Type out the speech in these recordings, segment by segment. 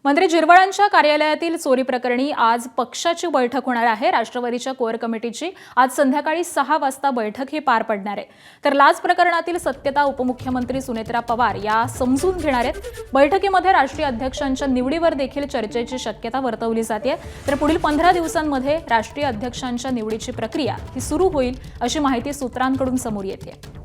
मंत्री जिरवाळांच्या कार्यालयातील चोरी प्रकरणी आज पक्षाची बैठक होणार आहे। राष्ट्रवादीच्या कोर कमिटीची आज संध्याकाळी 6 वाजता बैठक ही पार पडणार आहे। तर लाच प्रकरणातील सत्यता उपमुख्यमंत्री सुनेत्रा पवार या समजून घेणार आहेत। बैठकीमध्ये राष्ट्रीय अध्यक्षांच्या निवडीवर देखील चर्चेची शक्यता वर्तवली जाते। तर पुढील 15 दिवसांमध्ये राष्ट्रीय अध्यक्षांच्या निवडीची प्रक्रिया ही सुरू होईल अशी माहिती सूत्रांकडून समोर येते।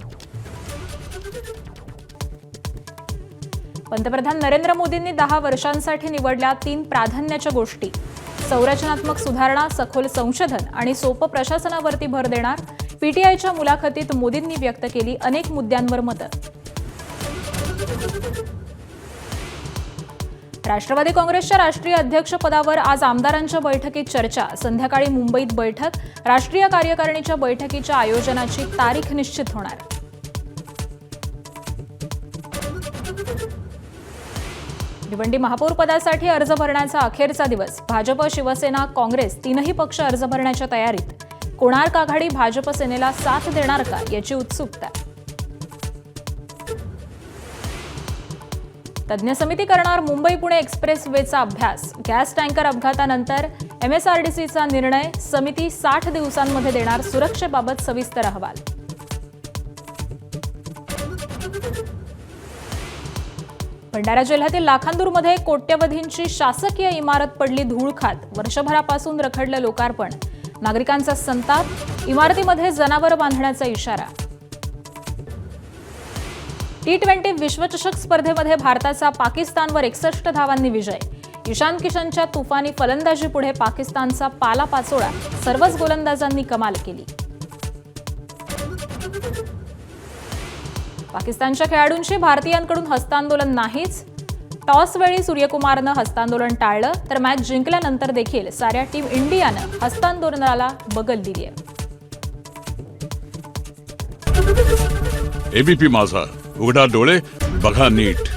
पंतप्रधान नरेंद्र मोदींनी 10 वर्षांसाठी निवडल्या 3 प्राधान्याच्या गोष्टी। संरचनात्मक सुधारणा, सखोल संशोधन आणि सोपं प्रशासनावरती भर देणार। पीटीआयच्या मुलाखतीत मोदींनी व्यक्त केली अनेक मुद्द्यांवर मतं। राष्ट्रवादी काँग्रेसच्या राष्ट्रीय अध्यक्षपदावर आज आमदारांच्या बैठकीत चर्चा। संध्याकाळी मुंबईत बैठक। राष्ट्रीय कार्यकारिणीच्या बैठकीच्या आयोजनाची तारीख निश्चित होणार। भिवंडी महापौर पदासाठी अर्ज भरण्याचा अखेरचा दिवस। भाजप, शिवसेना, काँग्रेस तीनही पक्ष अर्ज भरण्याच्या तयारीत। कोणार्क आघाडी भाजप सेनेला साथ देणार का याची उत्सुकता। तज्ञ समिती करणार मुंबई-पुणे एक्सप्रेसवेचा अभ्यास। गॅस टँकर अपघातानंतर एमएसआरडीसीचा निर्णय। समिती 60 दिवसांमध्ये देणार सुरक्षेबाबत सविस्तर अहवाल। भंडारा जिल्ह्यातील लाखांदूरमध्ये कोट्यवधींची शासकीय इमारत पडली धूळ खात। वर्षभरापासून रखडलं लोकार्पण। नागरिकांचा संताप। इमारतीमध्ये जनावर बांधण्याचा इशारा। T20 विश्वचषक स्पर्धेमध्ये भारताचा पाकिस्तानवर 61 धावांनी विजय। ईशान किशनच्या तुफानी फलंदाजीपुढे पाकिस्तानचा पालापाचोळा। सर्वच गोलंदाजांनी कमाल केली। पाकिस्तानच्या खेळाडूंची भारतीयांकडून हस्तांदोलन नाहीच। टॉसवेळी सूर्यकुमारनं हस्तांदोलन टाळलं, तर मॅच जिंकल्यानंतर देखील साऱ्या टीम इंडियानं हस्तांदोलनाला बगल दिली आहे। एबीपी माझा, उघडा डोळे बघा नीट।